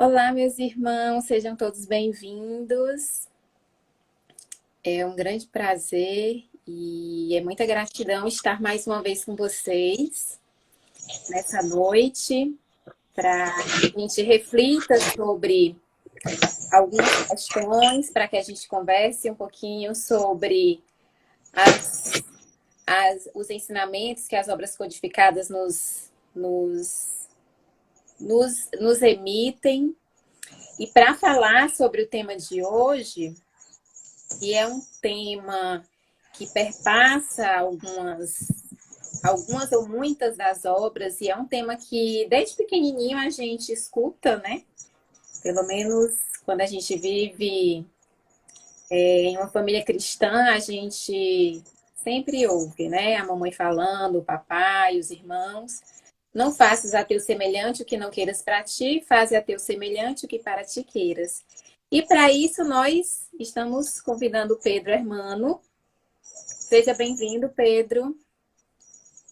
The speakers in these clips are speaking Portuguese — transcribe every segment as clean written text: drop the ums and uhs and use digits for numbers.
Olá, meus irmãos, sejam todos bem-vindos. É um grande prazer e é muita gratidão estar mais uma vez com vocês nessa noite para que a gente reflita sobre algumas questões, para que a gente converse um pouquinho sobre os ensinamentos que as obras codificadas nos emitem. E para falar sobre o tema de hoje, que é um tema que perpassa algumas ou muitas das obras, e é um tema que desde pequenininho a gente escuta, né? Pelo menos quando a gente vive em uma família cristã, a gente sempre ouve, né? A mamãe falando, o papai, os irmãos. Não faças a teu semelhante o que não queiras para ti, faze a teu semelhante o que para ti queiras. E para isso nós estamos convidando o Pedro Hermano. Seja bem-vindo, Pedro.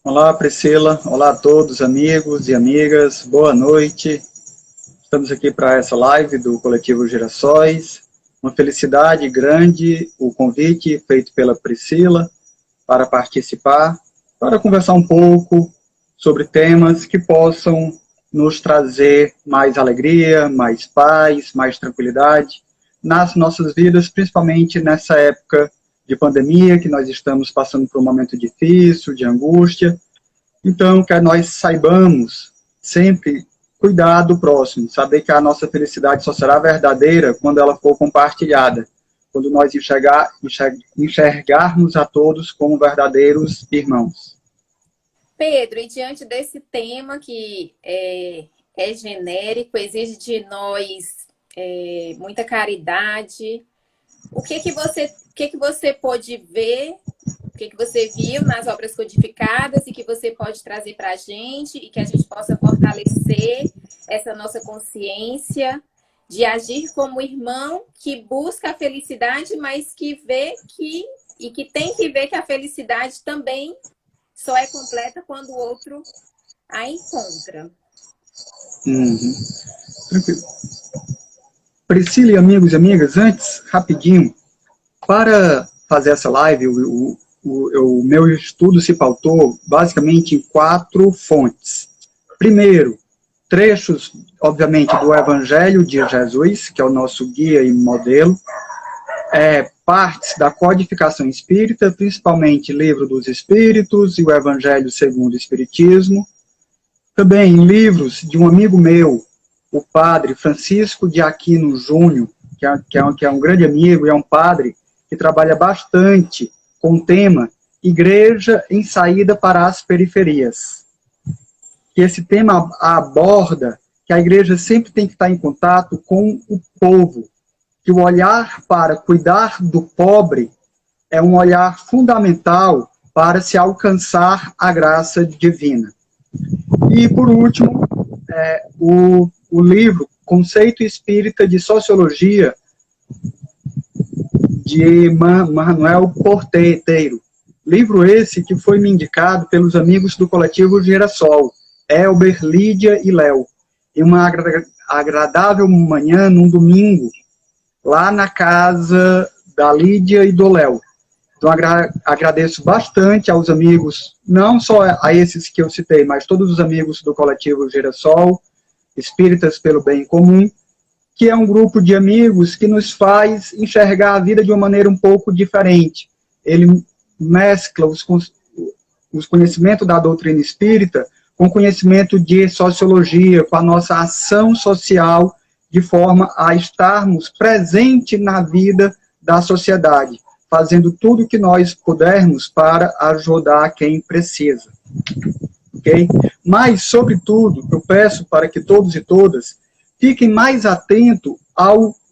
Olá, Priscila. Olá a todos, amigos e amigas. Boa noite. Estamos aqui para essa live do Coletivo Girassóis. Uma felicidade grande o convite feito pela Priscila para participar, para conversar um pouco sobre temas que possam nos trazer mais alegria, mais paz, mais tranquilidade nas nossas vidas, principalmente nessa época de pandemia, que nós estamos passando por um momento difícil, de angústia. Então, que nós saibamos sempre cuidar do próximo, saber que a nossa felicidade só será verdadeira quando ela for compartilhada, quando nós enxergarmos a todos como verdadeiros irmãos. Pedro, e diante desse tema que é genérico, exige de nós muita caridade, o que você pôde ver, o que você viu nas obras codificadas e que você pode trazer para a gente e que a gente possa fortalecer essa nossa consciência de agir como irmão que busca a felicidade, mas que tem que ver que a felicidade também só é completa quando o outro a encontra. Tranquilo. Priscila e amigos e amigas, antes, rapidinho, para fazer essa live, o meu estudo se pautou basicamente em 4 fontes. Primeiro, trechos, obviamente, do Evangelho de Jesus, que é o nosso guia e modelo, partes da codificação espírita, principalmente Livro dos Espíritos e o Evangelho segundo o Espiritismo. Também livros de um amigo meu, o padre Francisco de Aquino Júnior, que é um grande amigo e é um padre que trabalha bastante com o tema Igreja em Saída para as Periferias. Que esse tema aborda que a igreja sempre tem que estar em contato com o povo, que o olhar para cuidar do pobre é um olhar fundamental para se alcançar a graça divina. E, por último, o livro Conceito Espírita de Sociologia, de Manuel Porteiro. Livro esse que foi me indicado pelos amigos do Coletivo Girassol, Elber, Lídia e Léo. Em uma agradável manhã, num domingo, lá na casa da Lídia e do Léo. Então, agradeço bastante aos amigos, não só a esses que eu citei, mas todos os amigos do Coletivo Girassol, Espíritas pelo Bem Comum, que é um grupo de amigos que nos faz enxergar a vida de uma maneira um pouco diferente. Ele mescla os conhecimentos da doutrina espírita com conhecimento de sociologia, com a nossa ação social, de forma a estarmos presentes na vida da sociedade, fazendo tudo o que nós pudermos para ajudar quem precisa. Ok? Mas, sobretudo, eu peço para que todos e todas fiquem mais atentos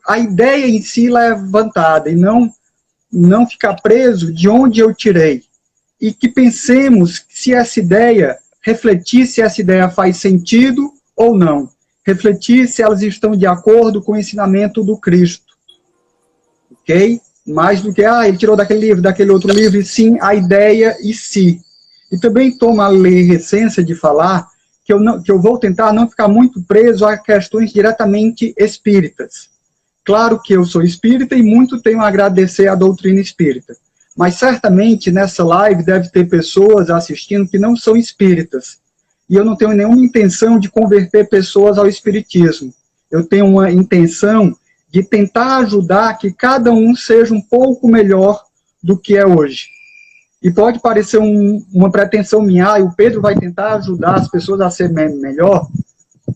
à ideia em si levantada e não ficar preso de onde eu tirei. E que pensemos se essa ideia, refletir se essa ideia faz sentido ou não. Refletir se elas estão de acordo com o ensinamento do Cristo. Ok? Mais do que, ele tirou daquele livro, daquele outro livro, e sim a ideia em si. E também tomo a licença de falar que eu vou tentar não ficar muito preso a questões diretamente espíritas. Claro que eu sou espírita e muito tenho a agradecer à doutrina espírita. Mas certamente nessa live deve ter pessoas assistindo que não são espíritas. E eu não tenho nenhuma intenção de converter pessoas ao espiritismo. Eu tenho uma intenção de tentar ajudar que cada um seja um pouco melhor do que é hoje. E pode parecer uma pretensão minha, e o Pedro vai tentar ajudar as pessoas a ser melhor.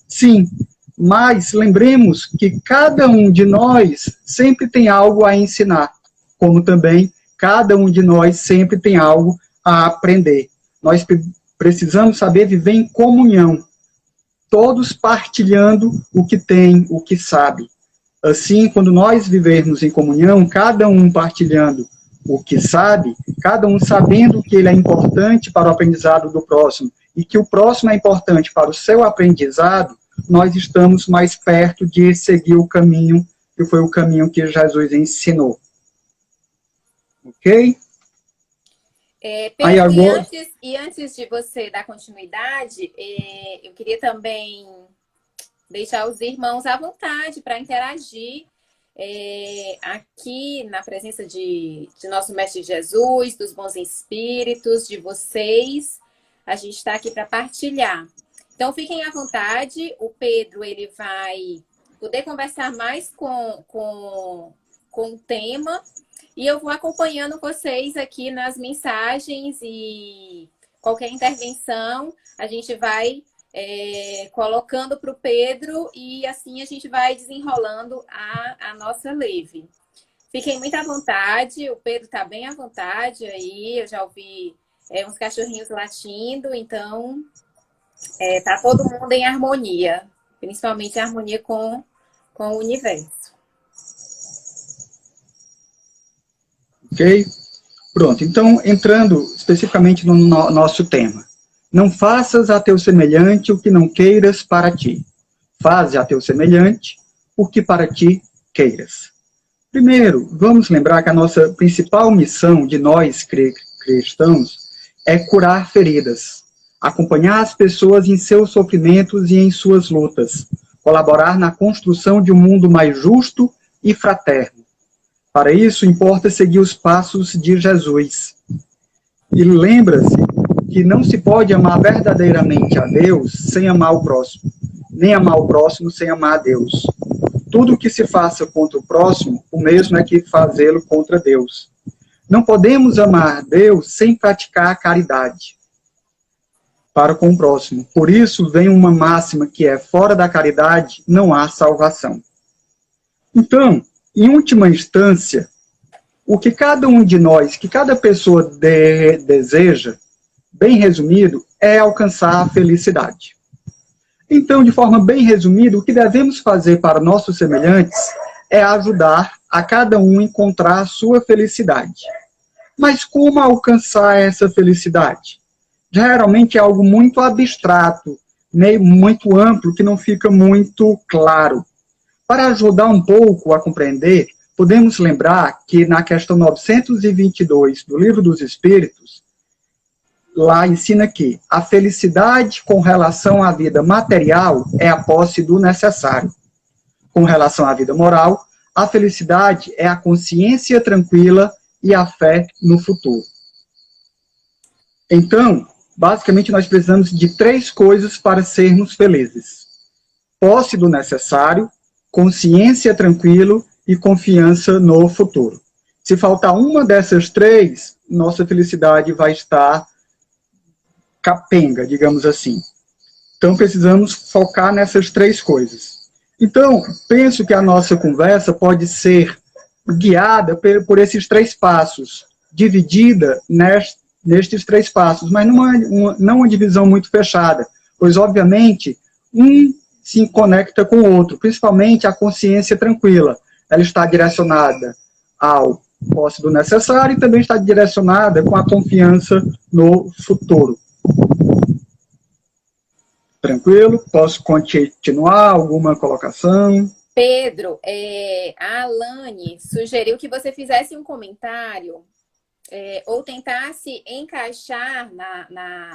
Sim, mas lembremos que cada um de nós sempre tem algo a ensinar, como também cada um de nós sempre tem algo a aprender. Nós precisamos saber viver em comunhão, todos partilhando o que tem, o que sabe. Assim, quando nós vivermos em comunhão, cada um partilhando o que sabe, cada um sabendo que ele é importante para o aprendizado do próximo e que o próximo é importante para o seu aprendizado, nós estamos mais perto de seguir o caminho que foi o caminho que Jesus ensinou. Ok? Pedro, agora... antes de você dar continuidade, eu queria também deixar os irmãos à vontade para interagir aqui na presença de nosso Mestre Jesus, dos bons espíritos, de vocês. A gente está aqui para partilhar. Então, fiquem à vontade. O Pedro ele vai poder conversar mais com o tema. E eu vou acompanhando vocês aqui nas mensagens e qualquer intervenção a gente vai colocando para o Pedro e assim a gente vai desenrolando a nossa live. Fiquem muito à vontade, o Pedro está bem à vontade aí, eu já ouvi uns cachorrinhos latindo, então tá todo mundo em harmonia, principalmente em harmonia com o universo. Ok? Pronto, então, entrando especificamente no nosso tema. Não faças a teu semelhante o que não queiras para ti. Faze a teu semelhante o que para ti queiras. Primeiro, vamos lembrar que a nossa principal missão de nós cristãos é curar feridas, acompanhar as pessoas em seus sofrimentos e em suas lutas, colaborar na construção de um mundo mais justo e fraterno. Para isso, importa seguir os passos de Jesus. E lembra-se que não se pode amar verdadeiramente a Deus sem amar o próximo, nem amar o próximo sem amar a Deus. Tudo que se faça contra o próximo, o mesmo é que fazê-lo contra Deus. Não podemos amar Deus sem praticar a caridade para com o próximo. Por isso, vem uma máxima que é: fora da caridade não há salvação. Então, em última instância, o que cada um de nós, que cada pessoa deseja, bem resumido, é alcançar a felicidade. Então, de forma bem resumida, o que devemos fazer para nossos semelhantes é ajudar a cada um a encontrar a sua felicidade. Mas como alcançar essa felicidade? Geralmente é algo muito abstrato, muito amplo, que não fica muito claro. Para ajudar um pouco a compreender, podemos lembrar que na questão 922 do Livro dos Espíritos, lá ensina que a felicidade com relação à vida material é a posse do necessário. Com relação à vida moral, a felicidade é a consciência tranquila e a fé no futuro. Então, basicamente, nós precisamos de 3 coisas para sermos felizes: posse do necessário, consciência tranquila e confiança no futuro. Se faltar uma dessas 3, nossa felicidade vai estar capenga, digamos assim. Então, precisamos focar nessas 3 coisas. Então, penso que a nossa conversa pode ser guiada por esses 3 passos, dividida nestes 3 passos, mas não uma divisão muito fechada, pois, obviamente, um se conecta com o outro, principalmente a consciência tranquila. Ela está direcionada ao posse do necessário e também está direcionada com a confiança no futuro. Tranquilo? Posso continuar? Alguma colocação? Pedro, a Alane sugeriu que você fizesse um comentário ou tentasse encaixar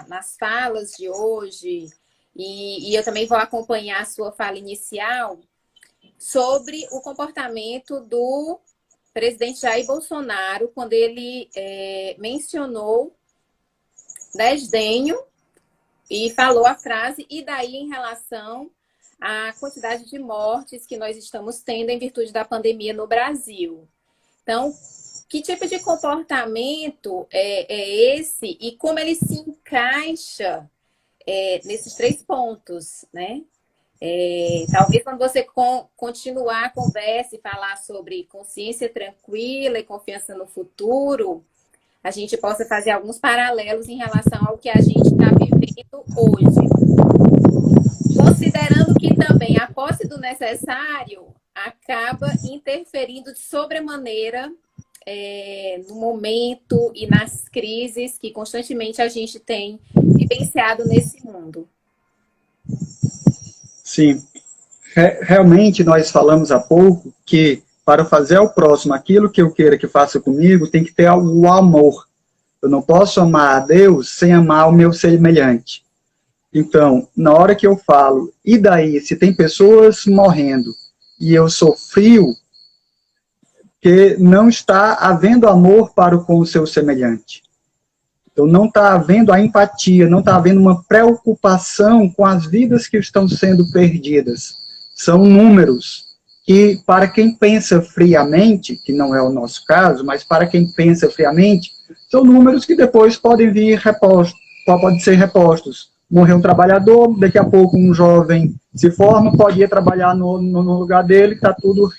nas falas de hoje e eu também vou acompanhar a sua fala inicial sobre o comportamento do presidente Jair Bolsonaro quando ele mencionou desdenho e falou a frase, e daí em relação à quantidade de mortes que nós estamos tendo em virtude da pandemia no Brasil. Então, que tipo de comportamento é esse e como ele se encaixa nesses 3 pontos, né? Talvez quando você continuar a conversa e falar sobre consciência tranquila e confiança no futuro, a gente possa fazer alguns paralelos em relação ao que a gente está vivendo hoje. Considerando que também a posse do necessário acaba interferindo de sobremaneira no momento e nas crises que constantemente a gente tem vivenciado nesse mundo. Sim, realmente nós falamos há pouco que para fazer ao próximo aquilo que eu queira que faça comigo, tem que ter o amor. Eu não posso amar a Deus sem amar o meu semelhante. Então, na hora que eu falo, e daí, se tem pessoas morrendo e eu sou frio, que não está havendo amor para com o seu semelhante. Então, não está havendo a empatia, não está havendo uma preocupação com as vidas que estão sendo perdidas. São números que, para quem pensa friamente, que não é o nosso caso, mas para quem pensa friamente, são números que depois podem vir repostos, podem ser repostos. Morreu um trabalhador, daqui a pouco um jovem se forma, pode ir trabalhar no lugar dele, está tudo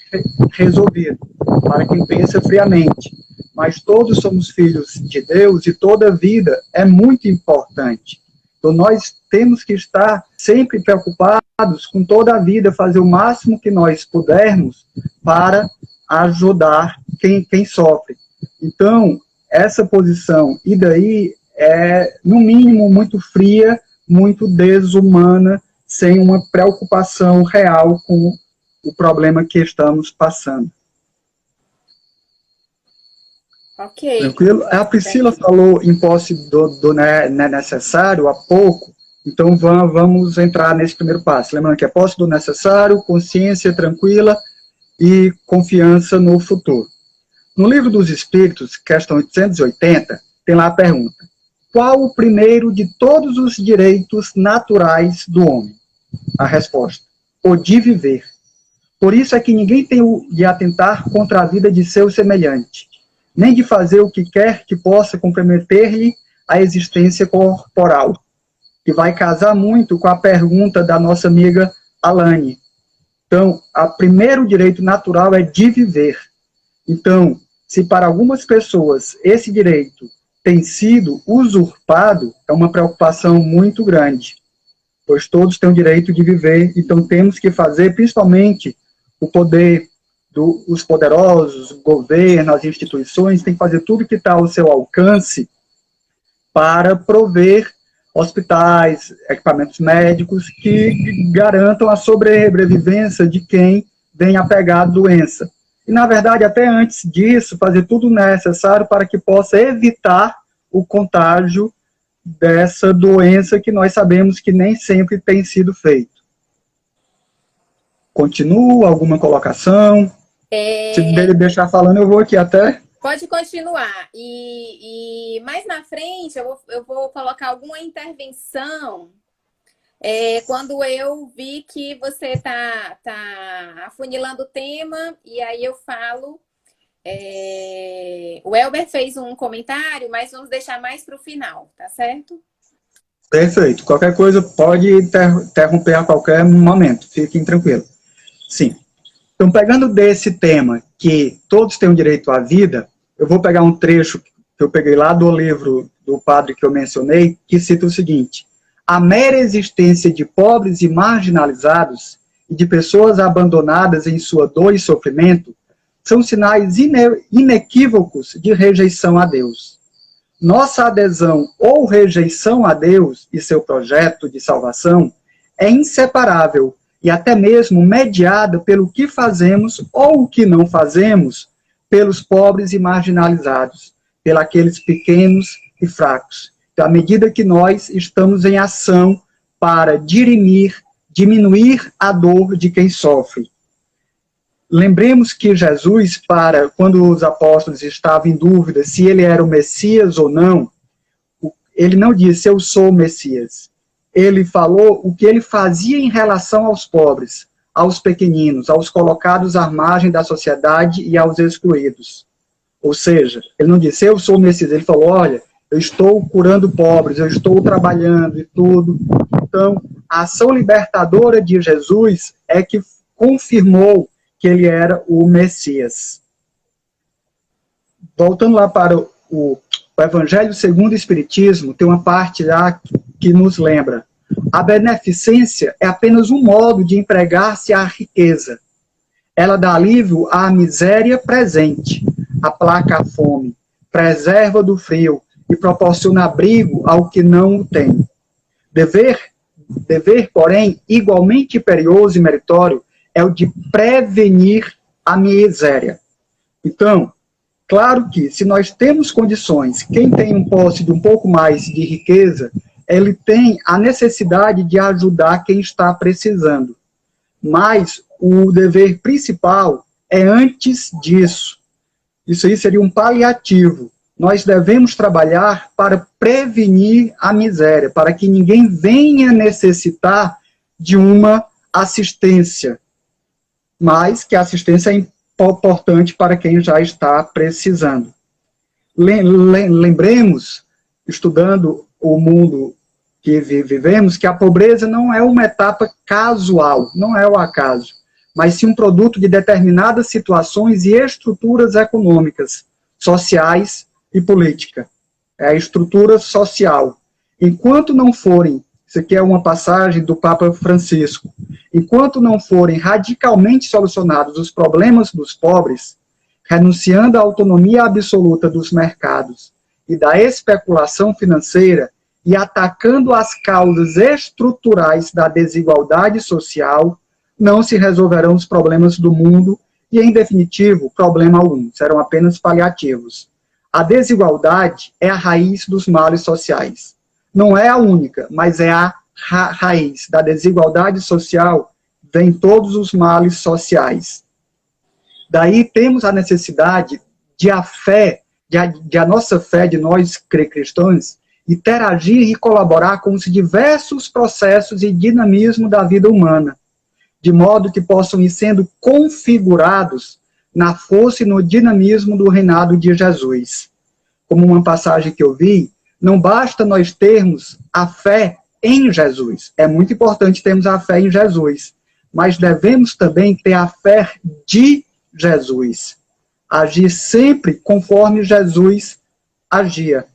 resolvido, para quem pensa friamente. Mas todos somos filhos de Deus e toda vida é muito importante. Então nós temos que estar sempre preocupados com toda a vida, fazer o máximo que nós pudermos para ajudar quem sofre. Então, essa posição, e daí, é, no mínimo, muito fria, muito desumana, sem uma preocupação real com o problema que estamos passando. Ok. Tranquilo? A Priscila falou em posse do necessário há pouco, então vamos entrar nesse primeiro passo. Lembrando que é posse do necessário, consciência tranquila e confiança no futuro. No Livro dos Espíritos, questão 880, tem lá a pergunta: qual o primeiro de todos os direitos naturais do homem? A resposta: o de viver. Por isso é que ninguém tem o de atentar contra a vida de seu semelhante, nem de fazer o que quer que possa comprometer-lhe a existência corporal, que vai casar muito com a pergunta da nossa amiga Alane. Então, o primeiro direito natural é de viver. Então, se para algumas pessoas esse direito tem sido usurpado, é uma preocupação muito grande, pois todos têm o direito de viver, então temos que fazer, principalmente o poder os poderosos, o governo, as instituições, tem que fazer tudo que está ao seu alcance para prover hospitais, equipamentos médicos que garantam a sobrevivência de quem vem a pegar a doença. E, na verdade, até antes disso, fazer tudo necessário para que possa evitar o contágio dessa doença que nós sabemos que nem sempre tem sido feito. Continua alguma colocação? Se dele deixar falando, eu vou aqui até... Pode continuar. E mais na frente, eu vou colocar alguma intervenção quando eu vi que você tá afunilando o tema, e aí eu falo... o Elber fez um comentário, mas vamos deixar mais para o final, tá certo? Perfeito. Qualquer coisa pode interromper a qualquer momento. Fiquem tranquilos. Sim. Então, pegando desse tema, que todos têm o direito à vida, eu vou pegar um trecho que eu peguei lá do livro do padre que eu mencionei, que cita o seguinte: a mera existência de pobres e marginalizados e de pessoas abandonadas em sua dor e sofrimento são sinais inequívocos de rejeição a Deus. Nossa adesão ou rejeição a Deus e seu projeto de salvação é inseparável e até mesmo mediada pelo que fazemos ou o que não fazemos pelos pobres e marginalizados, pelos pequenos e fracos. Então, à medida que nós estamos em ação para diminuir a dor de quem sofre. Lembremos que Jesus, quando os apóstolos estavam em dúvida se ele era o Messias ou não, ele não disse, eu sou o Messias. Ele falou o que ele fazia em relação aos pobres, aos pequeninos, aos colocados à margem da sociedade e aos excluídos. Ou seja, ele não disse, eu sou o Messias. Ele falou, olha, eu estou curando pobres, eu estou trabalhando e tudo. Então, a ação libertadora de Jesus é que confirmou que ele era o Messias. Voltando lá para o Evangelho segundo o Espiritismo, tem uma parte lá que nos lembra. A beneficência é apenas um modo de empregar-se à riqueza. Ela dá alívio à miséria presente, aplaca a fome, preserva do frio e proporciona abrigo ao que não o tem. Dever, porém, igualmente imperioso e meritório, é o de prevenir a miséria. Então, claro que, se nós temos condições, quem tem um posse de um pouco mais de riqueza, ele tem a necessidade de ajudar quem está precisando. Mas o dever principal é antes disso. Isso aí seria um paliativo. Nós devemos trabalhar para prevenir a miséria, para que ninguém venha necessitar de uma assistência. Mas que a assistência é importante para quem já está precisando. Lembremos, estudando o mundo que vivemos, que a pobreza não é uma etapa casual, não é o acaso, mas sim um produto de determinadas situações e estruturas econômicas, sociais e política. É a estrutura social. Enquanto não forem, isso aqui é uma passagem do Papa Francisco, enquanto não forem radicalmente solucionados os problemas dos pobres, renunciando à autonomia absoluta dos mercados e da especulação financeira e atacando as causas estruturais da desigualdade social, não se resolverão os problemas do mundo e, em definitivo, problema algum, serão apenas paliativos. A desigualdade é a raiz dos males sociais. Não é a única, mas é a raiz da desigualdade social, vem todos os males sociais. Daí temos a necessidade de a nossa fé, de nós cristãos, interagir e colaborar com os diversos processos e dinamismo da vida humana, de modo que possam ir sendo configurados na força e no dinamismo do reinado de Jesus. Como uma passagem que eu vi, não basta nós termos a fé em Jesus. É muito importante termos a fé em Jesus, mas devemos também ter a fé de Jesus. Agir sempre conforme Jesus agia.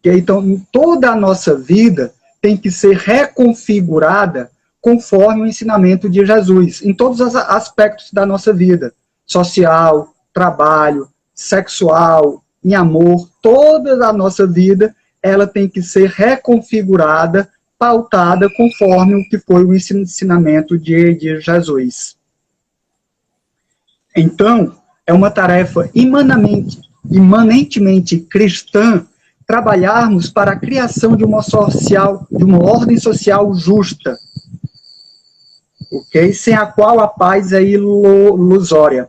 Então, toda a nossa vida tem que ser reconfigurada conforme o ensinamento de Jesus, em todos os aspectos da nossa vida, social, trabalho, sexual, em amor, toda a nossa vida, ela tem que ser reconfigurada, pautada conforme o que foi o ensinamento de Jesus. Então, é uma tarefa imanentemente cristã trabalharmos para a criação de uma ordem social justa, ok? Sem a qual a paz é ilusória.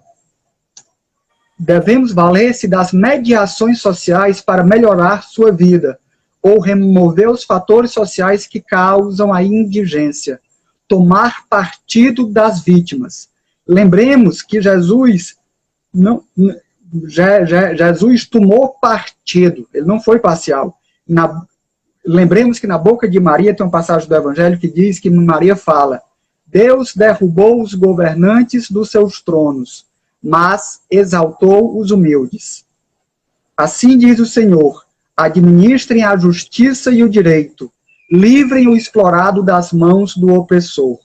Devemos valer-se das mediações sociais para melhorar sua vida, ou remover os fatores sociais que causam a indigência. Tomar partido das vítimas. Lembremos que Jesus tomou partido, ele não foi parcial. Lembremos que na boca de Maria tem uma passagem do Evangelho que diz que Maria fala: Deus derrubou os governantes dos seus tronos, mas exaltou os humildes. Assim diz o Senhor: administrem a justiça e o direito, livrem o explorado das mãos do opressor.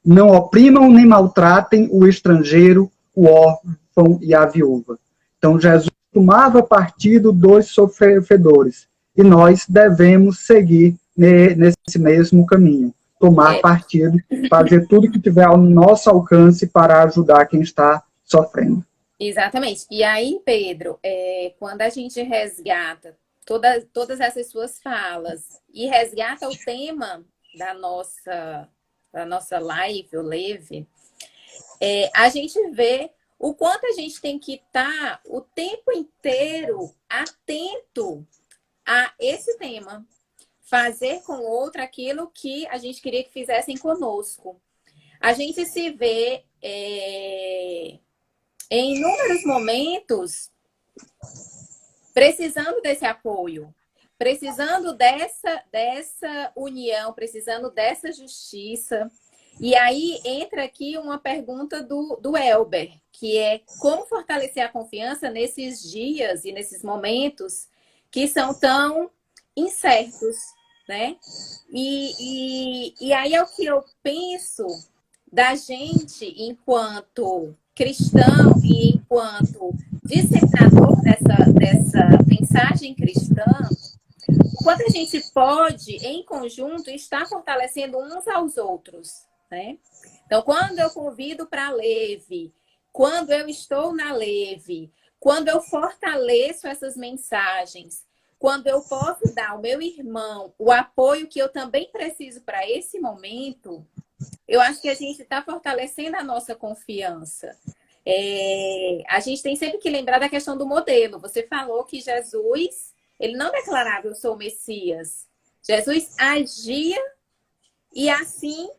Não oprimam nem maltratem o estrangeiro, o órfão e a viúva. Então, Jesus tomava partido dos sofredores. E nós devemos seguir nesse mesmo caminho. Tomar partido, fazer tudo que tiver ao nosso alcance para ajudar quem está sofrendo. Exatamente. E aí, Pedro, quando a gente resgata todas essas suas falas e resgata o tema da nossa live, o Leve, a gente vê o quanto a gente tem que estar o tempo inteiro atento a esse tema. Fazer com o outro aquilo que a gente queria que fizessem conosco. A gente se vê em inúmeros momentos precisando desse apoio, precisando dessa união, precisando dessa justiça. E aí entra aqui uma pergunta do Elber, que é como fortalecer a confiança nesses dias e nesses momentos que são tão incertos, né? E aí é o que eu penso da gente, enquanto cristão e enquanto disseminador dessa mensagem cristã, o quanto a gente pode, em conjunto, estar fortalecendo uns aos outros, né? Então, quando eu convido para a Leve, quando eu estou na Leve, quando eu fortaleço essas mensagens, quando eu posso dar ao meu irmão o apoio que eu também preciso para esse momento, eu acho que a gente está fortalecendo a nossa confiança. A gente tem sempre que lembrar da questão do modelo. Você falou que Jesus, ele não declarava eu sou o Messias. Jesus agia e assim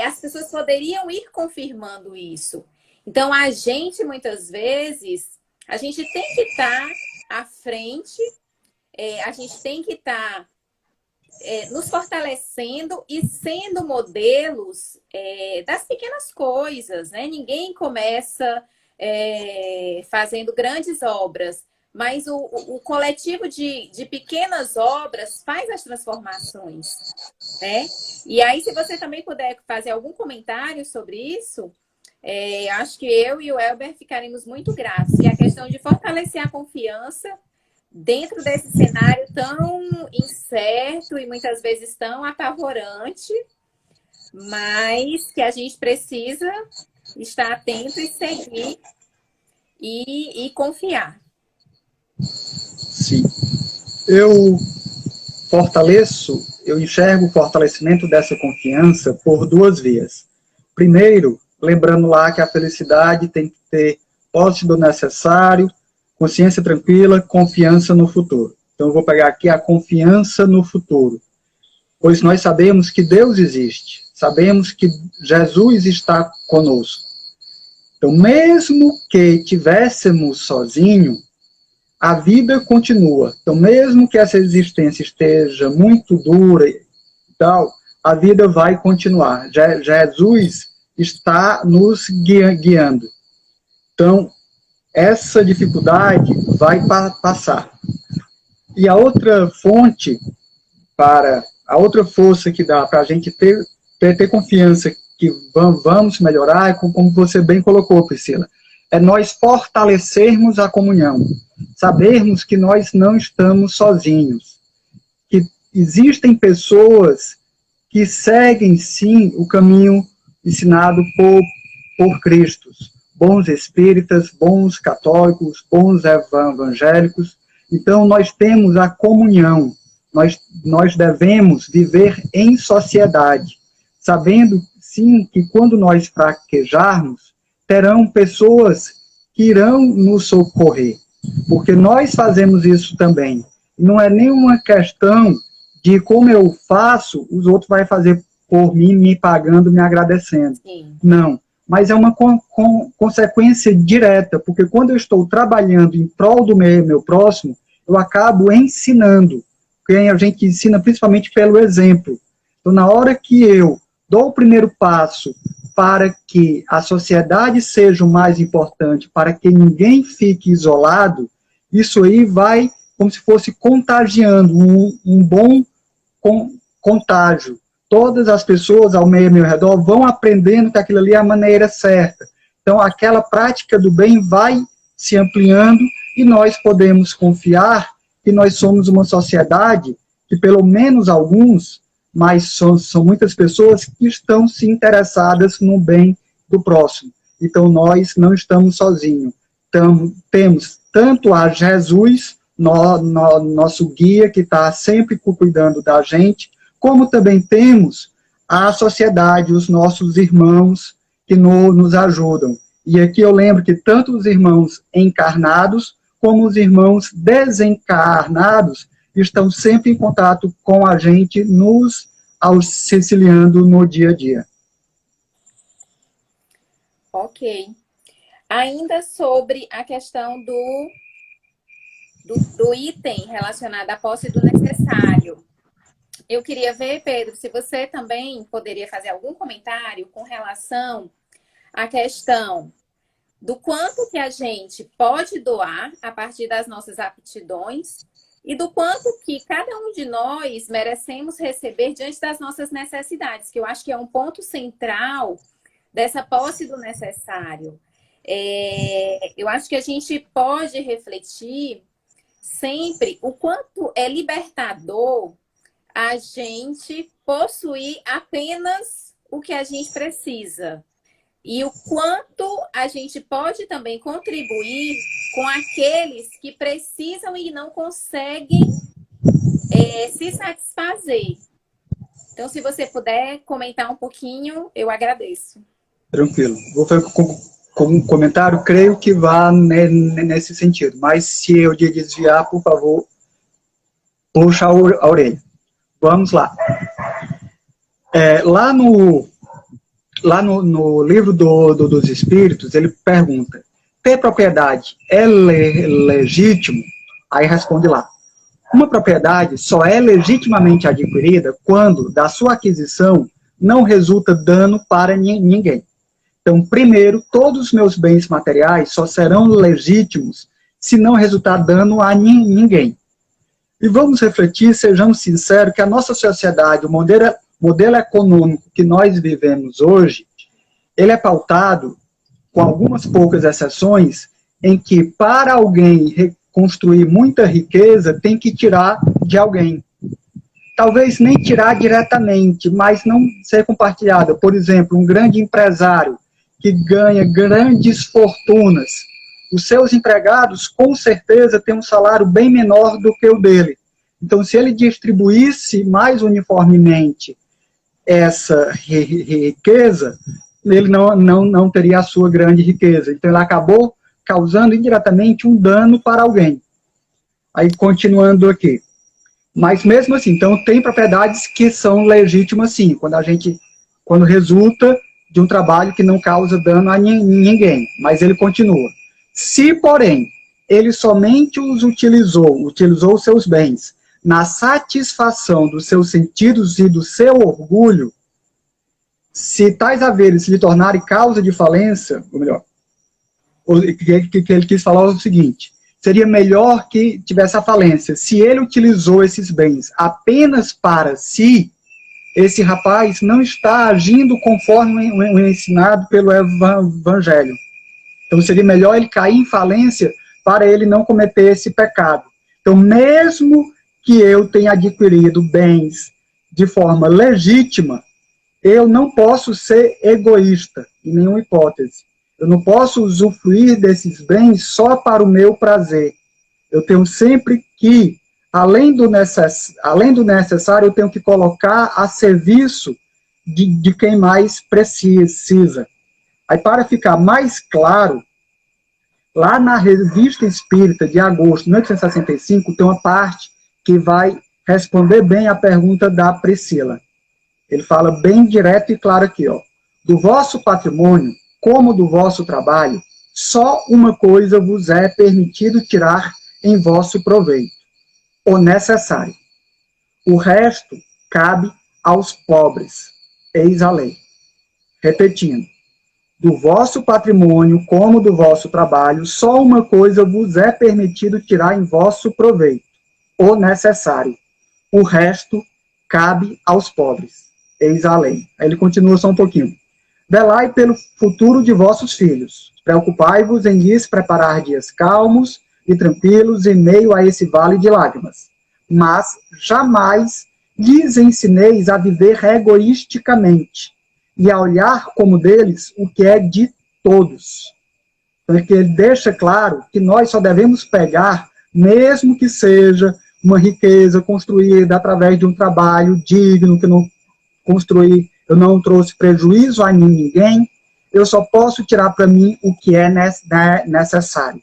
as pessoas poderiam ir confirmando isso. Então, a gente, muitas vezes, a gente tem que estar à frente, a gente tem que estar nos fortalecendo e sendo modelos das pequenas coisas, né? Ninguém começa fazendo grandes obras, mas o coletivo de pequenas obras faz as transformações, né? E aí, se você também puder fazer algum comentário sobre isso, acho que eu e o Elber ficaremos muito gratos. E a questão de fortalecer a confiança dentro desse cenário tão incerto e muitas vezes tão apavorante, mas que a gente precisa estar atento e seguir e confiar. Sim. Eu enxergo o fortalecimento dessa confiança por duas vias. Primeiro, lembrando lá que a felicidade tem que ter posse do necessário, consciência tranquila, confiança no futuro. Então, eu vou pegar aqui a confiança no futuro. Pois nós sabemos que Deus existe. Sabemos que Jesus está conosco. Então, mesmo que tivéssemos sozinhos, a vida continua. Então, mesmo que essa existência esteja muito dura e tal, a vida vai continuar. Jesus está nos guiando. Então, essa dificuldade vai passar. E a outra fonte, a outra força que dá para a gente ter confiança que vamos melhorar, como você bem colocou, Priscila, é nós fortalecermos a comunhão. Sabermos que nós não estamos sozinhos. Que existem pessoas que seguem, sim, o caminho ensinado por Cristo. Bons espíritas, bons católicos, bons evangélicos. Então, nós temos a comunhão. Nós devemos viver em sociedade, sabendo, sim, que quando nós fraquejarmos, terão pessoas que irão nos socorrer, porque nós fazemos isso também. Não é nenhuma questão de como eu faço, os outros vão fazer por mim, me pagando, me agradecendo. Sim. Não. Mas é uma consequência direta, porque quando eu estou trabalhando em prol do meu próximo, eu acabo ensinando, porque a gente ensina principalmente pelo exemplo. Então, na hora que eu dou o primeiro passo para que a sociedade seja o mais importante, para que ninguém fique isolado, isso aí vai como se fosse contagiando, um bom contágio. Todas as pessoas ao meu redor vão aprendendo que aquilo ali é a maneira certa. Então, aquela prática do bem vai se ampliando e nós podemos confiar que nós somos uma sociedade que, pelo menos alguns, mas são muitas pessoas que estão se interessadas no bem do próximo. Então, nós não estamos sozinhos. Então, temos tanto a Jesus, nosso guia, que está sempre cuidando da gente, como também temos a sociedade, os nossos irmãos que nos ajudam. E aqui eu lembro que tanto os irmãos encarnados como os irmãos desencarnados estão sempre em contato com a gente, nos auxiliando no dia a dia. Ok. Ainda sobre a questão do item relacionado à posse do necessário. Eu queria ver, Pedro, se você também poderia fazer algum comentário com relação à questão do quanto que a gente pode doar a partir das nossas aptidões e do quanto que cada um de nós merecemos receber diante das nossas necessidades, que eu acho que é um ponto central dessa posse do necessário. Eu acho que a gente pode refletir sempre o quanto é libertador a gente possuir apenas o que a gente precisa. E o quanto a gente pode também contribuir com aqueles que precisam e não conseguem se satisfazer. Então, se você puder comentar um pouquinho, eu agradeço. Tranquilo. Vou fazer com um comentário, creio que vá nesse sentido. Mas se eu de desviar, por favor, puxa a orelha. Vamos lá. Lá no livro dos Espíritos, ele pergunta: ter propriedade é legítimo? Aí responde lá: uma propriedade só é legitimamente adquirida quando da sua aquisição não resulta dano para ninguém. Então, primeiro, todos os meus bens materiais só serão legítimos se não resultar dano a ninguém. E vamos refletir, sejamos sinceros, que a nossa sociedade, o modelo econômico que nós vivemos hoje, ele é pautado, com algumas poucas exceções, em que para alguém construir muita riqueza, tem que tirar de alguém. Talvez nem tirar diretamente, mas não ser compartilhada. Por exemplo, um grande empresário que ganha grandes fortunas, os seus empregados, com certeza, têm um salário bem menor do que o dele. Então, se ele distribuísse mais uniformemente essa riqueza, ele não teria a sua grande riqueza. Então, ele acabou causando indiretamente um dano para alguém. Aí, continuando aqui. Mas, mesmo assim, então, tem propriedades que são legítimas, sim, quando resulta de um trabalho que não causa dano a ninguém, mas ele continua. Se, porém, ele somente os utilizou os seus bens na satisfação dos seus sentidos e do seu orgulho, se tais haveres lhe tornarem causa de falência, ou melhor, que ele quis falar o seguinte: seria melhor que tivesse a falência. Se ele utilizou esses bens apenas para si, esse rapaz não está agindo conforme o ensinado pelo Evangelho. Então, seria melhor ele cair em falência para ele não cometer esse pecado. Então, mesmo que eu tenha adquirido bens de forma legítima, eu não posso ser egoísta, em nenhuma hipótese. Eu não posso usufruir desses bens só para o meu prazer. Eu tenho sempre que, além do necessário, eu tenho que colocar a serviço de quem mais precisa. Aí, para ficar mais claro, lá na Revista Espírita de agosto de 1865, tem uma parte que vai responder bem a pergunta da Priscila. Ele fala bem direto e claro aqui, ó: do vosso patrimônio, como do vosso trabalho, só uma coisa vos é permitido tirar em vosso proveito: o necessário. O resto cabe aos pobres. Eis a lei. Repetindo: do vosso patrimônio, como do vosso trabalho, só uma coisa vos é permitido tirar em vosso proveito: o necessário. O resto cabe aos pobres. Eis a lei. Aí ele continua só um pouquinho: velai pelo futuro de vossos filhos. Preocupai-vos em lhes preparar dias calmos e tranquilos em meio a esse vale de lágrimas. Mas jamais lhes ensineis a viver egoisticamente e a olhar como deles o que é de todos. Porque ele deixa claro que nós só devemos pegar, mesmo que seja uma riqueza construída através de um trabalho digno, que não construí, eu não trouxe prejuízo a ninguém, eu só posso tirar para mim o que é necessário.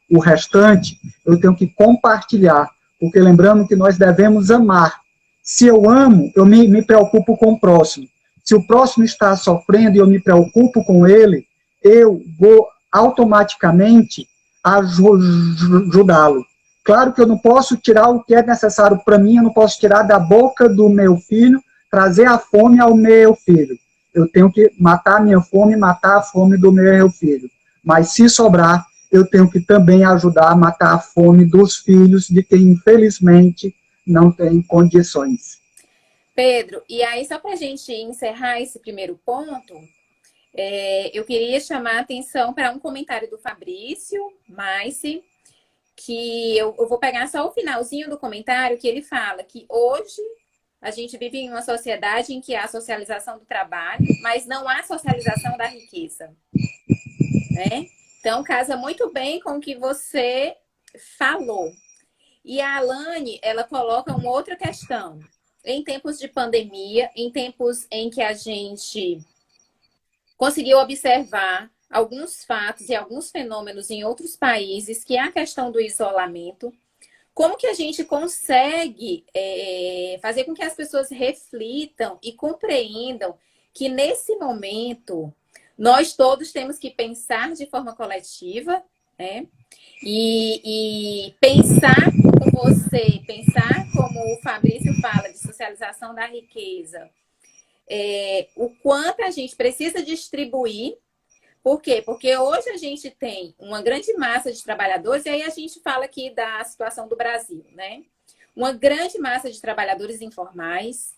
O restante, eu tenho que compartilhar, porque lembrando que nós devemos amar. Se eu amo, eu me preocupo com o próximo. Se o próximo está sofrendo e eu me preocupo com ele, eu vou automaticamente ajudá-lo. Claro que eu não posso tirar o que é necessário para mim, eu não posso tirar da boca do meu filho, trazer a fome ao meu filho. Eu tenho que matar a minha fome, matar a fome do meu filho. Mas se sobrar, eu tenho que também ajudar a matar a fome dos filhos de quem, infelizmente, não tem condições. Pedro, e aí só para a gente encerrar esse primeiro ponto, eu queria chamar a atenção para um comentário do Fabrício Maice, que eu vou pegar só o finalzinho do comentário, que ele fala que hoje a gente vive em uma sociedade em que há socialização do trabalho, mas não há socialização da riqueza, né? Então, casa muito bem com o que você falou. E a Alane, ela coloca uma outra questão. Em tempos de pandemia, em tempos em que a gente conseguiu observar alguns fatos e alguns fenômenos em outros países, que é a questão do isolamento, como que a gente consegue fazer com que as pessoas reflitam e compreendam que nesse momento nós todos temos que pensar de forma coletiva, né? E pensar como você, pensar como o Fabrício fala de socialização da riqueza, o quanto a gente precisa distribuir. Por quê? Porque hoje a gente tem uma grande massa de trabalhadores, e aí a gente fala aqui da situação do Brasil, né? Uma grande massa de trabalhadores informais,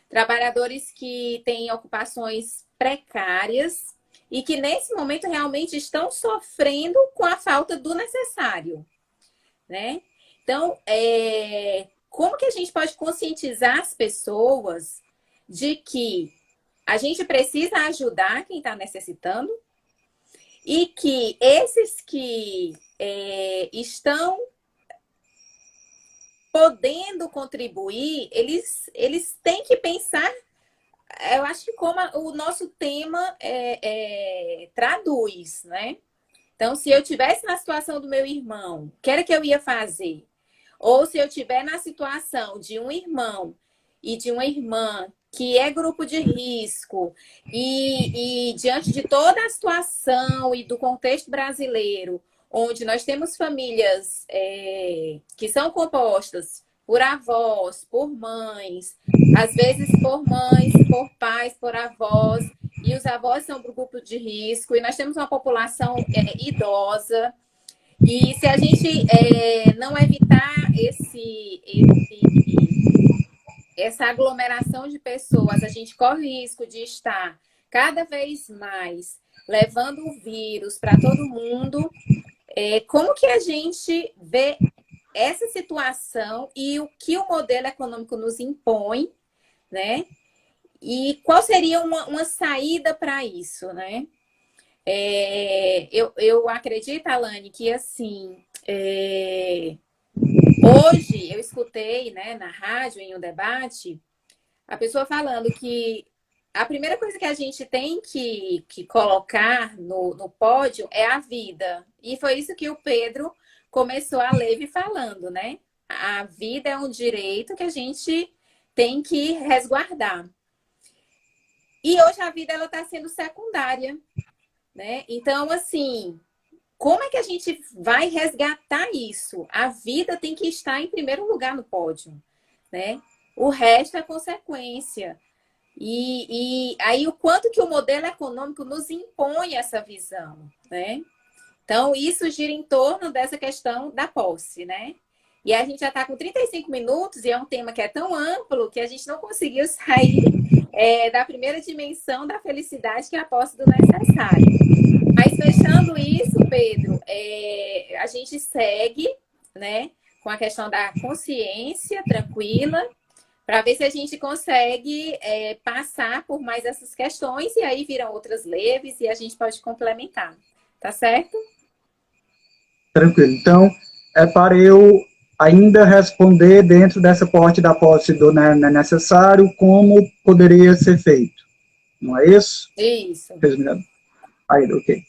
trabalhadores que têm ocupações precárias e que nesse momento realmente estão sofrendo com a falta do necessário, né? Então, como que a gente pode conscientizar as pessoas de que a gente precisa ajudar quem está necessitando, e que esses que estão podendo contribuir, eles têm que pensar, eu acho que como o nosso tema traduz, né? Então, se eu tivesse na situação do meu irmão, o que era que eu ia fazer? Ou se eu estiver na situação de um irmão e de uma irmã que é grupo de risco e diante de toda a situação e do contexto brasileiro, onde nós temos famílias que são compostas por avós, por mães, às vezes por mães, por pais, por avós, e os avós são do grupo de risco, e nós temos uma população idosa, e se a gente não evitar essa aglomeração de pessoas, a gente corre risco de estar cada vez mais levando o vírus para todo mundo. Como que a gente vê essa situação e o que o modelo econômico nos impõe, né? E qual seria uma saída para isso, né? Eu acredito, Alane, que assim, hoje eu escutei, né, na rádio, em um debate, a pessoa falando que a primeira coisa que a gente tem que colocar no pódio é a vida. E foi isso que o Pedro começou a leve falando, né? A vida é um direito que a gente tem que resguardar. E hoje a vida ela está sendo secundária, né? Então, assim, como é que a gente vai resgatar isso? A vida tem que estar em primeiro lugar no pódio, né? O resto é consequência. E aí o quanto que o modelo econômico nos impõe essa visão, né? Então, isso gira em torno dessa questão da posse, né? E a gente já está com 35 minutos e é um tema que é tão amplo que a gente não conseguiu sair da primeira dimensão da felicidade, que é a posse do necessário. Mas fechando isso, Pedro, a gente segue, né, com a questão da consciência tranquila, para ver se a gente consegue passar por mais essas questões e aí viram outras leves e a gente pode complementar. Tá certo? Tranquilo. Então, para eu ainda responder dentro dessa parte da posse do necessário como poderia ser feito. Não é isso? Isso. Aí, ok.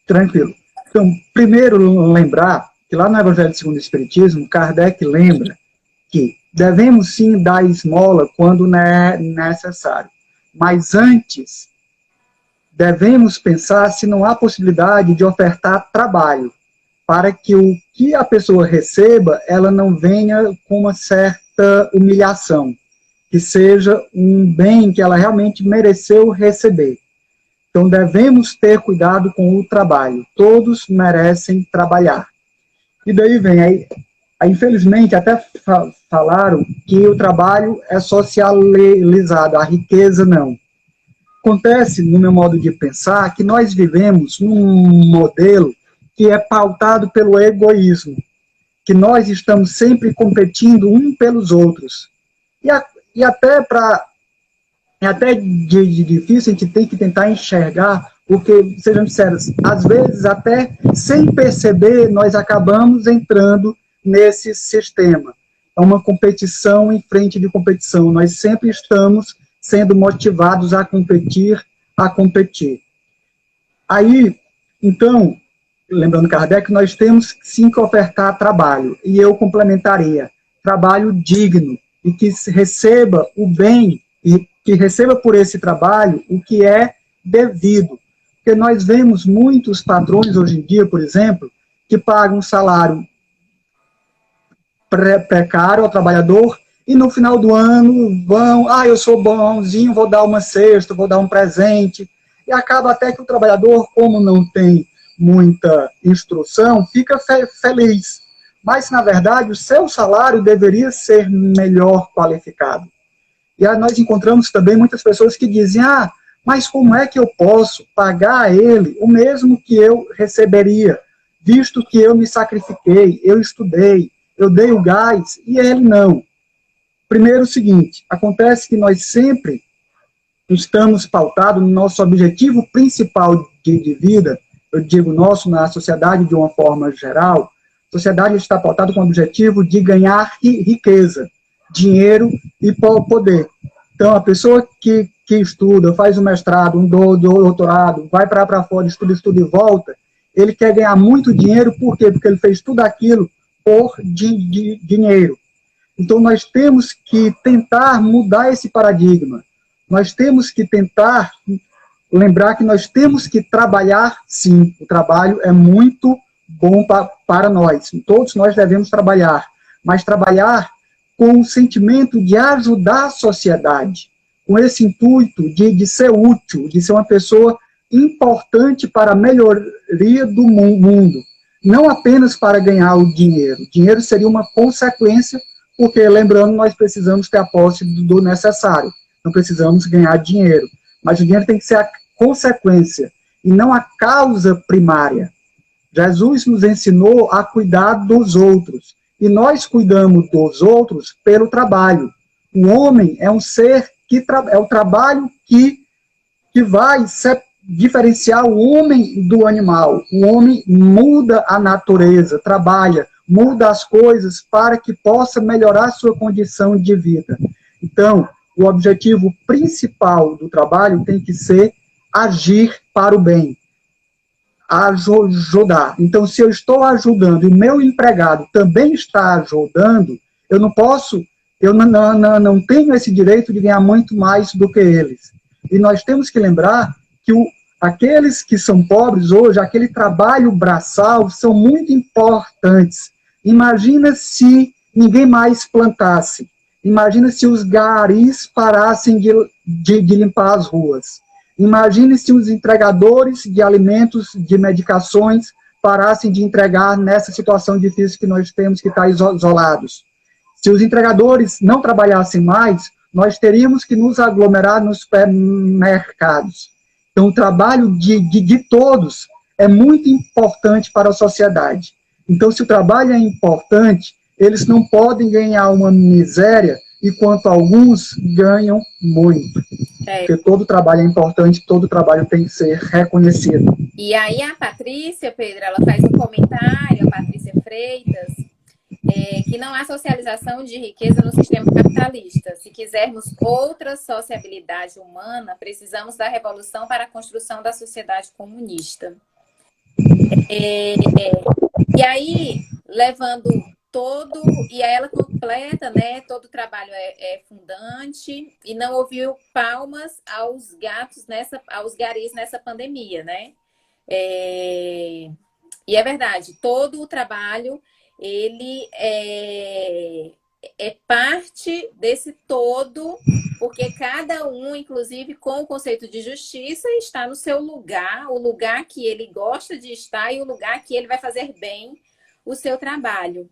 Tranquilo. Então, primeiro lembrar que lá no Evangelho segundo o Espiritismo, Kardec lembra que devemos sim dar esmola quando é necessário. Mas antes, devemos pensar se não há possibilidade de ofertar trabalho, para que o que a pessoa receba, ela não venha com uma certa humilhação, que seja um bem que ela realmente mereceu receber. Então, devemos ter cuidado com o trabalho. Todos merecem trabalhar. E daí vem, aí infelizmente, até falaram que o trabalho é socializado, a riqueza não. Acontece, no meu modo de pensar, que nós vivemos num modelo que é pautado pelo egoísmo, que nós estamos sempre competindo um pelos outros. E até difícil, a gente tem que tentar enxergar, porque, sejamos sérios, às vezes, até sem perceber, nós acabamos entrando nesse sistema. É uma competição em frente de competição. Nós sempre estamos sendo motivados a competir. Aí, então, lembrando Kardec, nós temos sim que ofertar trabalho, e eu complementaria, trabalho digno, e que receba o bem, e que receba por esse trabalho o que é devido. Porque nós vemos muitos patrões hoje em dia, por exemplo, que pagam um salário precário ao trabalhador, e no final do ano vão, eu sou bonzinho, vou dar uma cesta, vou dar um presente, e acaba até que o trabalhador, como não tem muita instrução, fica feliz. Mas, na verdade, o seu salário deveria ser melhor qualificado. E aí nós encontramos também muitas pessoas que dizem, mas como é que eu posso pagar a ele o mesmo que eu receberia, visto que eu me sacrifiquei, eu estudei, eu dei o gás, e ele não. Primeiro, o seguinte, acontece que nós sempre estamos pautados no nosso objetivo principal de vida, eu digo nosso, na sociedade de uma forma geral, a sociedade está pautada com o objetivo de ganhar riqueza, dinheiro e poder. Então, a pessoa que estuda, faz um mestrado, um doutorado, vai para fora, estuda e volta, ele quer ganhar muito dinheiro, por quê? Porque ele fez tudo aquilo por dinheiro. Então, nós temos que tentar mudar esse paradigma. Nós temos que tentar lembrar que nós temos que trabalhar, sim. O trabalho é muito bom para nós. Todos nós devemos trabalhar, mas trabalhar com o sentimento de ajudar a sociedade, com esse intuito de ser útil, de ser uma pessoa importante para a melhoria do mundo, não apenas para ganhar o dinheiro. O dinheiro seria uma consequência, porque, lembrando, nós precisamos ter a posse do necessário, não precisamos ganhar dinheiro, mas o dinheiro tem que ser a consequência, e não a causa primária. Jesus nos ensinou a cuidar dos outros, e nós cuidamos dos outros pelo trabalho. O homem é um ser que é o trabalho que vai diferenciar o homem do animal. O homem muda a natureza, trabalha, muda as coisas para que possa melhorar sua condição de vida. Então, o objetivo principal do trabalho tem que ser agir para o bem, ajudar. Então, se eu estou ajudando e o meu empregado também está ajudando, eu não posso, eu não tenho esse direito de ganhar muito mais do que eles. E nós temos que lembrar que aqueles que são pobres hoje, aquele trabalho braçal, são muito importantes. Imagina se ninguém mais plantasse. Imagina se os garis parassem de limpar as ruas. Imagine se os entregadores de alimentos, de medicações, parassem de entregar nessa situação difícil que nós temos que estar isolados. Se os entregadores não trabalhassem mais, nós teríamos que nos aglomerar nos supermercados. Então, o trabalho de todos é muito importante para a sociedade. Então, se o trabalho é importante, eles não podem ganhar uma miséria, enquanto alguns ganham muito. Porque todo trabalho é importante, todo trabalho tem que ser reconhecido. E aí a Patrícia, Pedro, ela faz um comentário, a Patrícia Freitas, que não há socialização de riqueza no sistema capitalista. Se quisermos outra sociabilidade humana, precisamos da revolução para a construção da sociedade comunista. E aí, levando todo, e aí ela completa, né? Todo o trabalho é fundante e não ouviu palmas aos gatos aos garis nessa pandemia, né? E é verdade, todo o trabalho ele é parte desse todo, porque cada um, inclusive com o conceito de justiça, está no seu lugar, o lugar que ele gosta de estar e o lugar que ele vai fazer bem o seu trabalho.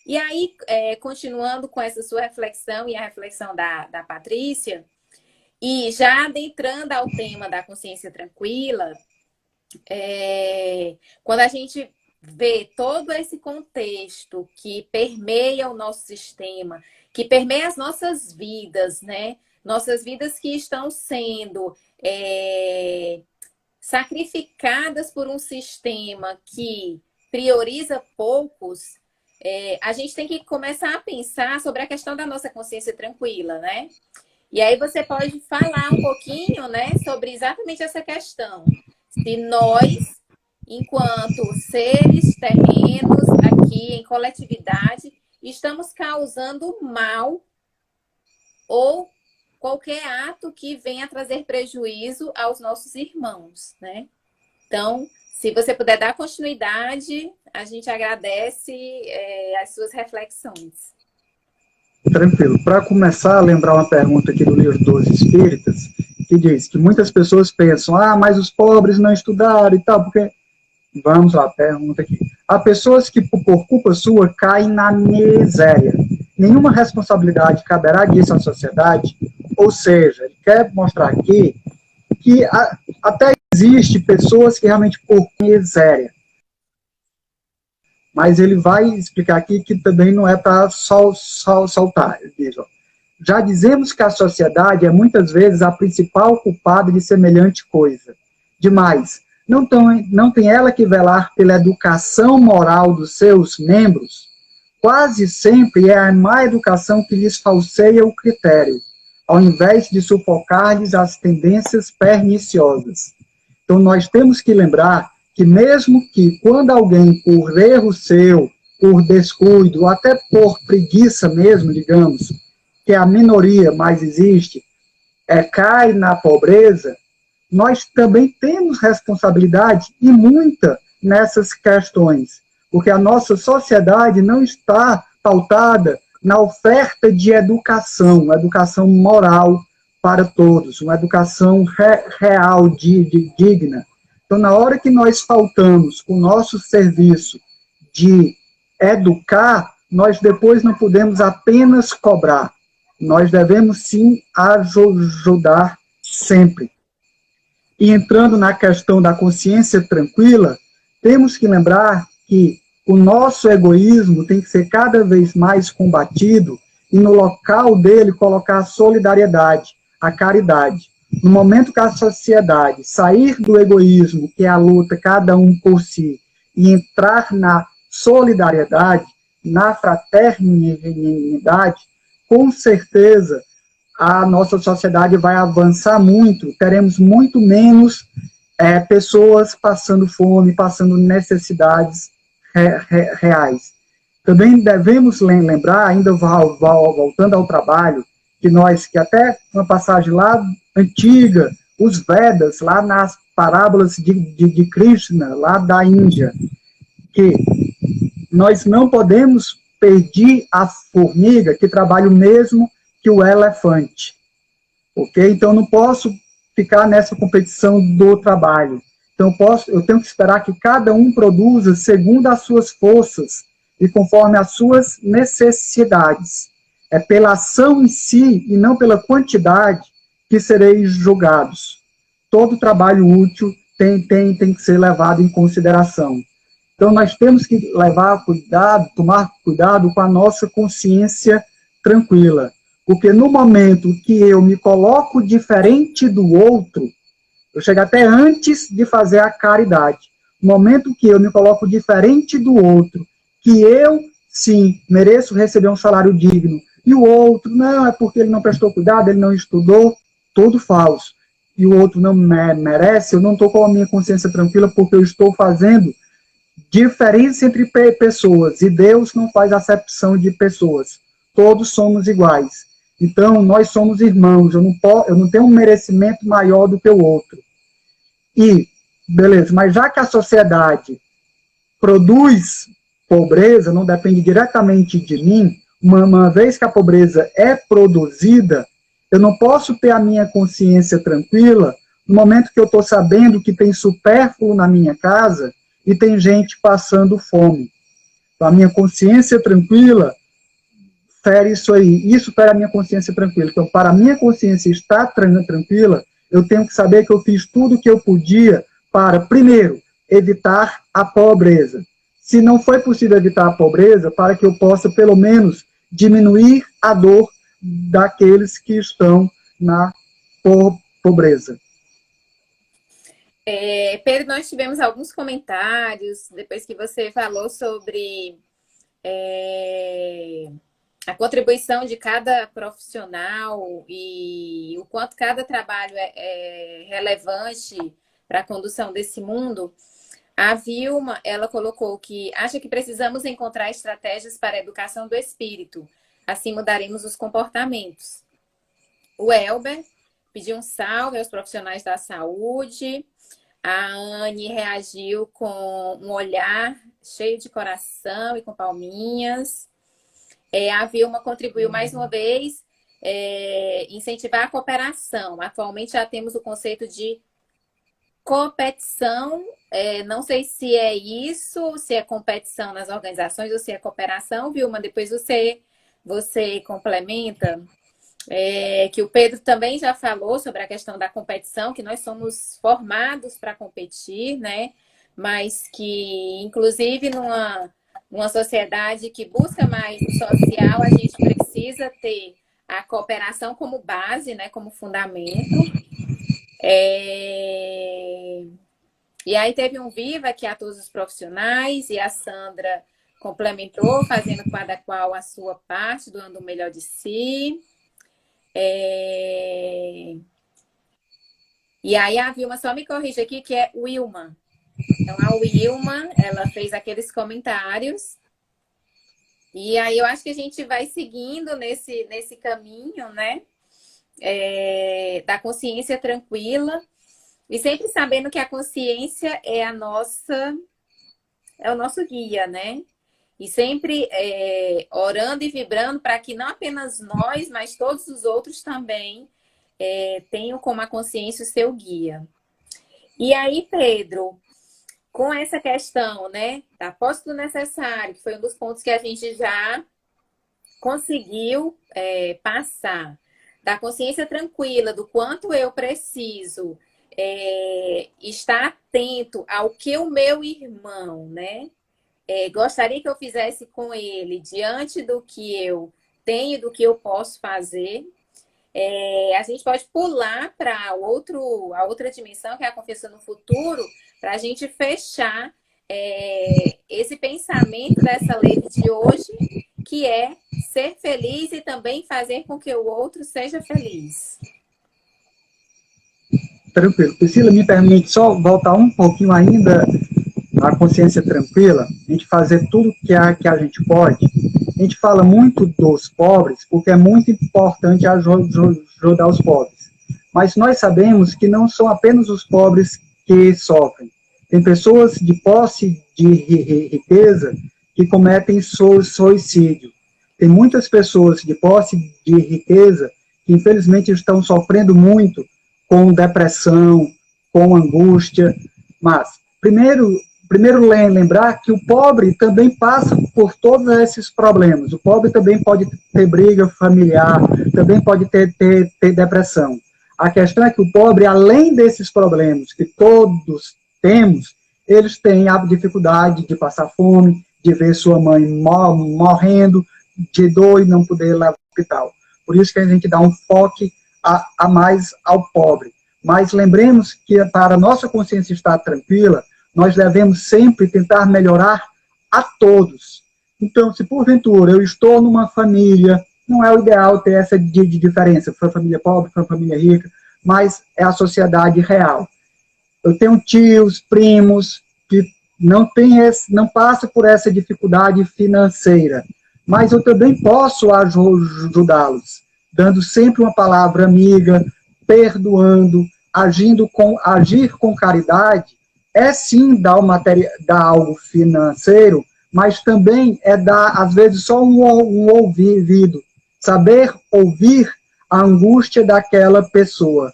E aí, continuando com essa sua reflexão e a reflexão da Patrícia, e já adentrando ao tema da consciência tranquila, quando a gente vê todo esse contexto que permeia o nosso sistema, que permeia as nossas vidas, né? Nossas vidas que estão sendo sacrificadas por um sistema que prioriza poucos, a gente tem que começar a pensar sobre a questão da nossa consciência tranquila, né? E aí você pode falar um pouquinho, né, sobre exatamente essa questão. Se nós, enquanto seres terrenos aqui em coletividade, estamos causando mal ou qualquer ato que venha trazer prejuízo aos nossos irmãos, né? Então, se você puder dar continuidade, a gente agradece as suas reflexões. Tranquilo. Para começar, lembrar uma pergunta aqui do Livro dos Espíritas, que diz que muitas pessoas pensam, mas os pobres não estudaram e tal, porque... Vamos lá, pergunta aqui. Há pessoas que, por culpa sua, caem na miséria. Nenhuma responsabilidade caberá disso à sociedade? Ou seja, ele quer mostrar aqui que até existe pessoas que realmente por miséria. Mas ele vai explicar aqui que também não é para soltar. Ele diz, já dizemos que a sociedade é muitas vezes a principal culpada de semelhante coisa. Demais, não tem ela que velar pela educação moral dos seus membros? Quase sempre é a má educação que lhes falseia o critério, ao invés de sufocar-lhes as tendências perniciosas. Então, nós temos que lembrar que mesmo que quando alguém, por erro seu, por descuido, ou até por preguiça mesmo, digamos, que a minoria mais existe, cai na pobreza, nós também temos responsabilidade, e muita, nessas questões, porque a nossa sociedade não está pautada na oferta de educação moral para todos, uma educação real, digna. Então, na hora que nós faltamos com o nosso serviço de educar, nós depois não podemos apenas cobrar, nós devemos sim ajudar sempre. E entrando na questão da consciência tranquila, temos que lembrar que o nosso egoísmo tem que ser cada vez mais combatido e no local dele colocar a solidariedade, a caridade. No momento que a sociedade sair do egoísmo, que é a luta cada um por si, e entrar na solidariedade, na fraternidade, com certeza a nossa sociedade vai avançar muito, teremos muito menos pessoas passando fome, passando necessidades reais. Também devemos lembrar, ainda voltando ao trabalho, que até uma passagem lá antiga, os Vedas, lá nas parábolas de Krishna, lá da Índia, que nós não podemos pedir à formiga que trabalhe o mesmo que o elefante, ok? Então, eu não posso ficar nessa competição do trabalho. Então, eu tenho que esperar que cada um produza segundo as suas forças e conforme as suas necessidades. É pela ação em si e não pela quantidade que sereis julgados. Todo trabalho útil tem que ser levado em consideração. Então, nós temos que tomar cuidado com a nossa consciência tranquila. Porque no momento que eu me coloco diferente do outro, eu chego até antes de fazer a caridade. No momento que eu me coloco diferente do outro, que eu sim, mereço receber um salário digno. E o outro, não, é porque ele não prestou cuidado, ele não estudou, tudo falso. E o outro não merece, eu não estou com a minha consciência tranquila porque eu estou fazendo diferença entre pessoas. E Deus não faz acepção de pessoas. Todos somos iguais. Então, nós somos irmãos. Eu não tenho um merecimento maior do que o outro. E, beleza, mas já que a sociedade produz pobreza, não depende diretamente de mim, uma vez que a pobreza é produzida, eu não posso ter a minha consciência tranquila no momento que eu estou sabendo que tem supérfluo na minha casa e tem gente passando fome. Então, a minha consciência tranquila fere isso aí. Isso fere a minha consciência tranquila. Então, para a minha consciência estar tranquila, eu tenho que saber que eu fiz tudo o que eu podia para, primeiro, evitar a pobreza. Se não foi possível evitar a pobreza, para que eu possa, pelo menos, diminuir a dor daqueles que estão na pobreza. Pedro, nós tivemos alguns comentários depois que você falou sobre a contribuição de cada profissional e o quanto cada trabalho é relevante para a condução desse mundo. A Vilma, ela colocou que acha que precisamos encontrar estratégias para a educação do espírito, assim mudaremos os comportamentos. O Elber pediu um salve aos profissionais da saúde. A Anne reagiu com um olhar cheio de coração e com palminhas. A Vilma contribuiu mais uma vez, incentivar a cooperação. Atualmente já temos o conceito de competição, não sei se é isso, se é competição nas organizações ou se é cooperação, Vilma, depois você complementa. Que o Pedro também já falou sobre a questão da competição, que nós somos formados para competir, né? Mas que, inclusive, numa sociedade que busca mais o social, a gente precisa ter a cooperação como base, né? Como fundamento. E aí teve um viva aqui a todos os profissionais e a Sandra complementou, fazendo cada qual a sua parte, doando o melhor de si. E aí a Vilma só me corrige aqui, que é Wilma. Então, a Wilma, ela fez aqueles comentários. E aí eu acho que a gente vai seguindo nesse caminho, né? Da consciência tranquila. E sempre sabendo que a consciência é o nosso guia, né? E sempre orando e vibrando para que não apenas nós, mas todos os outros também tenham como a consciência o seu guia. E aí, Pedro, com essa questão, né, da posse do necessário, que foi um dos pontos que a gente já conseguiu passar, da consciência tranquila, do quanto eu preciso estar atento ao que o meu irmão, né, gostaria que eu fizesse com ele diante do que eu tenho e do que eu posso fazer. A gente pode pular para a outra dimensão, que é a confiança no futuro, para a gente fechar esse pensamento dessa lei de hoje, que é ser feliz e também fazer com que o outro seja feliz. Tranquilo. Priscila, me permite só voltar um pouquinho ainda a consciência tranquila, a gente fazer tudo que a gente pode. A gente fala muito dos pobres, porque é muito importante ajudar os pobres. Mas nós sabemos que não são apenas os pobres que sofrem. Tem pessoas de posse de riqueza que cometem suicídio. Tem muitas pessoas de posse de riqueza que, infelizmente, estão sofrendo muito com depressão, com angústia. Mas, primeiro lembrar que o pobre também passa por todos esses problemas. O pobre também pode ter briga familiar, também pode ter depressão. A questão é que o pobre, além desses problemas que todos temos, eles têm a dificuldade de passar fome, de ver sua mãe morrendo, de dor e não poder levar ao hospital. Por isso que a gente dá um foco a mais ao pobre. Mas lembremos que para a nossa consciência estar tranquila, nós devemos sempre tentar melhorar a todos. Então, se porventura eu estou numa família, não é o ideal ter essa de diferença, foi família pobre, foi família rica, mas é a sociedade real. Eu tenho tios, primos, que não passa por essa dificuldade financeira, mas eu também posso ajudá-los, dando sempre uma palavra amiga, perdoando, agir com caridade, é sim dar algo financeiro, mas também é dar, às vezes, só um ouvido, saber ouvir a angústia daquela pessoa.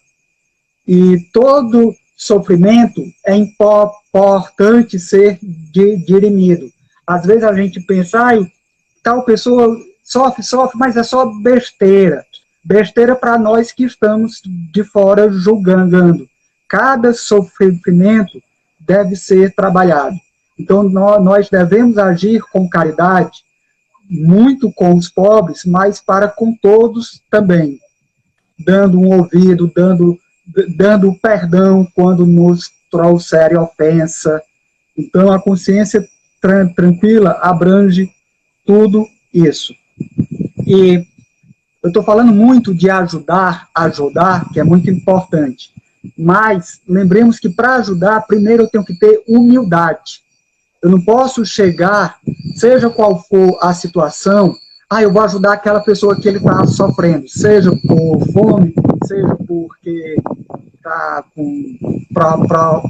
E todo sofrimento é importante ser dirimido. Às vezes a gente pensa, tal pessoa sofre, mas é só besteira. Besteira para nós que estamos de fora julgando. Cada sofrimento deve ser trabalhado. Então, nós devemos agir com caridade, muito com os pobres, mas para com todos também, dando um ouvido, dando perdão quando nos trouxerem ofensa. Então, a consciência tranquila abrange tudo isso. E eu estou falando muito de ajudar, que é muito importante. Mas lembremos que para ajudar, primeiro eu tenho que ter humildade. Eu não posso chegar, seja qual for a situação, eu vou ajudar aquela pessoa que ele está sofrendo, seja por fome, seja porque está com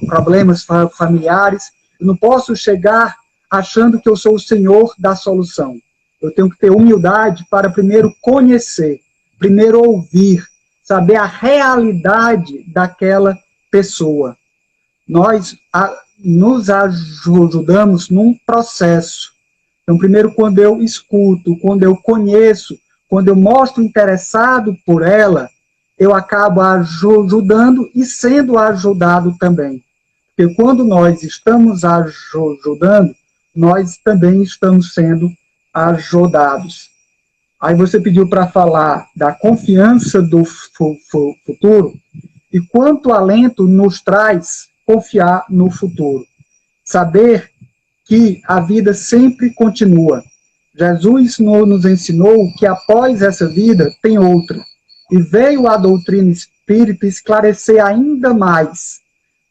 problemas familiares. Eu não posso chegar achando que eu sou o senhor da solução. Eu tenho que ter humildade para primeiro conhecer, primeiro ouvir, saber a realidade daquela pessoa. Nós nos ajudamos num processo. Então, primeiro, quando eu escuto, quando eu conheço, quando eu mostro interessado por ela, eu acabo ajudando e sendo ajudado também. Porque quando nós estamos ajudando, nós também estamos sendo ajudados. Aí você pediu para falar da confiança do futuro e quanto alento nos traz confiar no futuro. Saber que a vida sempre continua. Jesus nos ensinou que após essa vida tem outra. E veio a doutrina espírita esclarecer ainda mais,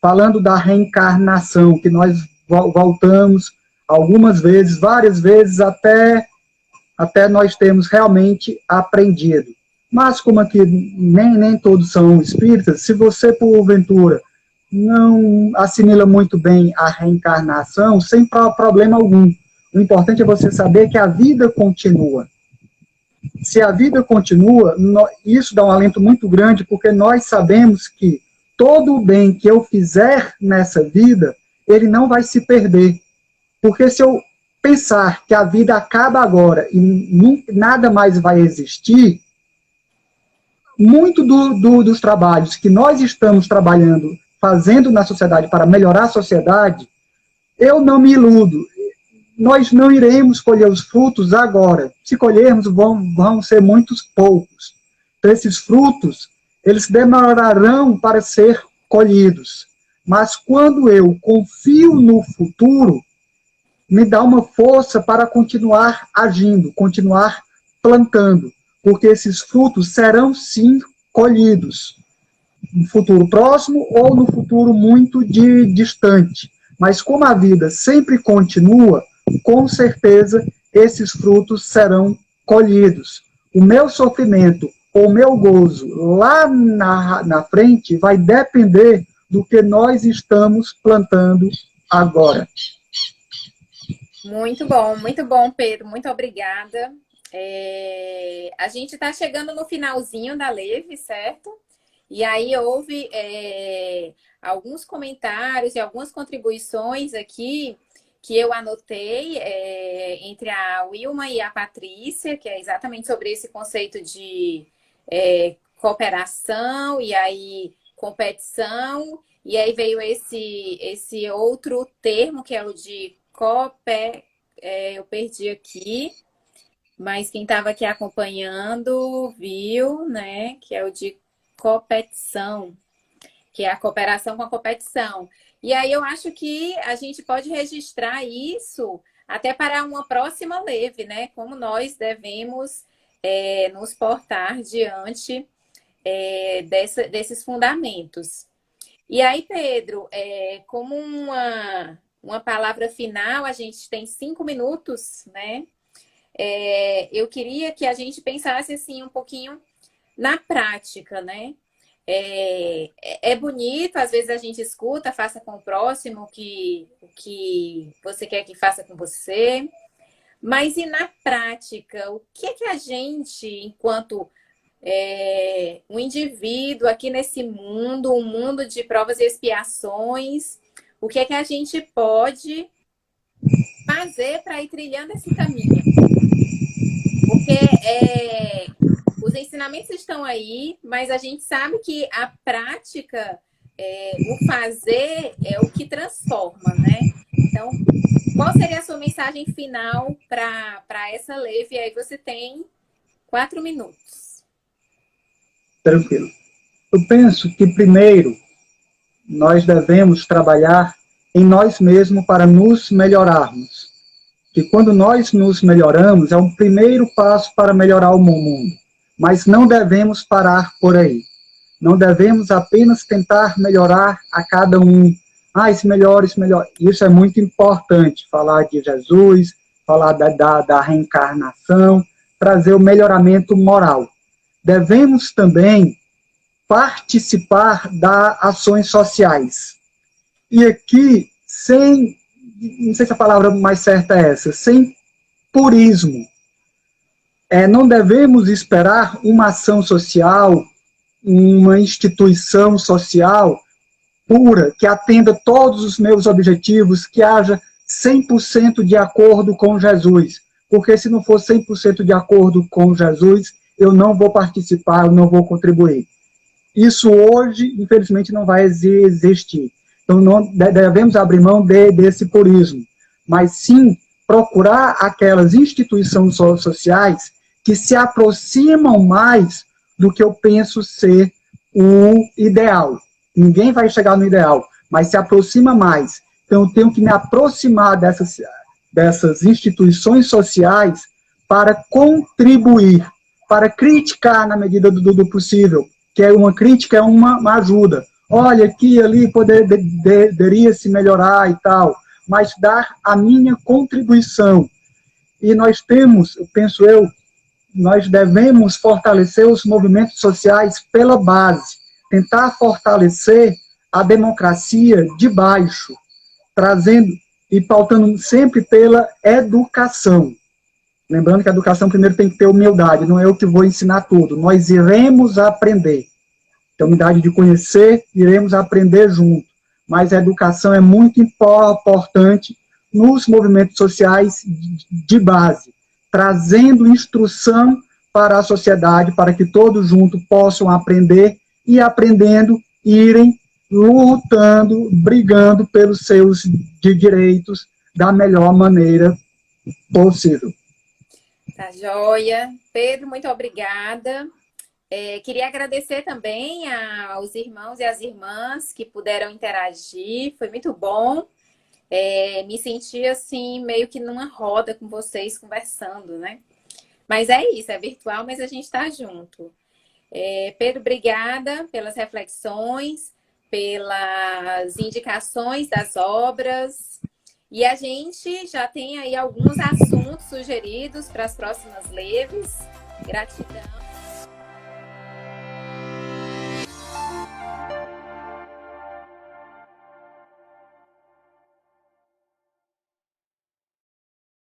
falando da reencarnação, que nós voltamos algumas vezes, várias vezes, até nós termos realmente aprendido. Mas como aqui nem todos são espíritas, se você, porventura, não assimila muito bem a reencarnação, sem problema algum. O importante é você saber que a vida continua. Se a vida continua, isso dá um alento muito grande, porque nós sabemos que todo o bem que eu fizer nessa vida, ele não vai se perder. Porque se eu pensar que a vida acaba agora e nada mais vai existir, muito dos trabalhos que nós estamos trabalhando, fazendo na sociedade para melhorar a sociedade, eu não me iludo. Nós não iremos colher os frutos agora. Se colhermos, vão ser muitos poucos. Então, esses frutos, eles demorarão para ser colhidos. Mas quando eu confio no futuro, me dá uma força para continuar agindo, continuar plantando, porque esses frutos serão sim colhidos no futuro próximo ou no futuro muito distante. Mas como a vida sempre continua, com certeza esses frutos serão colhidos. O meu sofrimento ou o meu gozo lá na frente vai depender do que nós estamos plantando agora. Muito bom, Pedro. Muito obrigada. A gente está chegando no finalzinho da live, certo? E aí houve alguns comentários e algumas contribuições aqui que eu anotei entre a Wilma e a Patrícia, que é exatamente sobre esse conceito de cooperação e aí competição. E aí veio esse outro termo, que é o de eu perdi aqui, mas quem estava aqui acompanhando viu, né? Que é o de competição, que é a cooperação com a competição. E aí eu acho que a gente pode registrar isso até para uma próxima leve, né? Como nós devemos nos portar diante desses fundamentos. E aí, Pedro, como uma palavra final, a gente tem 5 minutos, né? Eu queria que a gente pensasse assim um pouquinho na prática, né? É bonito, às vezes a gente escuta, faça com o próximo o que você quer que faça com você, mas e na prática, o que é que a gente, enquanto um indivíduo aqui nesse mundo, um mundo de provas e expiações, o que é que a gente pode fazer para ir trilhando esse caminho? Porque os ensinamentos estão aí, mas a gente sabe que a prática, o fazer é o que transforma, né? Então, qual seria a sua mensagem final para essa leve? E aí você tem 4 minutos. Tranquilo. Eu penso que, primeiro, nós devemos trabalhar em nós mesmos para nos melhorarmos. Que quando nós nos melhoramos, é um primeiro passo para melhorar o mundo. Mas não devemos parar por aí. Não devemos apenas tentar melhorar a cada um. Esse melhor, esse melhor. Isso é muito importante, falar de Jesus, falar da reencarnação, trazer o melhoramento moral. Devemos também participar das ações sociais. E aqui, não sei se a palavra mais certa é essa, sem purismo. Não devemos esperar uma ação social, uma instituição social pura, que atenda todos os meus objetivos, que haja 100% de acordo com Jesus. Porque se não for 100% de acordo com Jesus, eu não vou participar, eu não vou contribuir. Isso hoje, infelizmente, não vai existir. Então, não devemos abrir mão desse purismo, mas sim procurar aquelas instituições sociais que se aproximam mais do que eu penso ser o ideal. Ninguém vai chegar no ideal, mas se aproxima mais. Então, eu tenho que me aproximar dessas instituições sociais para contribuir, para criticar na medida do possível, que uma crítica é uma ajuda. Olha, aqui ali poderia se melhorar e tal, mas dar a minha contribuição. E nós temos, penso eu, nós devemos fortalecer os movimentos sociais pela base, tentar fortalecer a democracia de baixo, trazendo e pautando sempre pela educação. Lembrando que a educação primeiro tem que ter humildade, não é eu que vou ensinar tudo, nós iremos aprender. Então, humildade de conhecer, iremos aprender junto. Mas a educação é muito importante nos movimentos sociais de base, trazendo instrução para a sociedade, para que todos juntos possam aprender e, aprendendo, irem lutando, brigando pelos seus direitos da melhor maneira possível. Tá joia. Pedro, muito obrigada. Queria agradecer também aos irmãos e às irmãs que puderam interagir, foi muito bom. Me senti assim, meio que numa roda com vocês conversando, né? Mas é isso, é virtual, mas a gente está junto. Pedro, obrigada pelas reflexões, pelas indicações das obras. E a gente já tem aí alguns assuntos sugeridos para as próximas leves. Gratidão.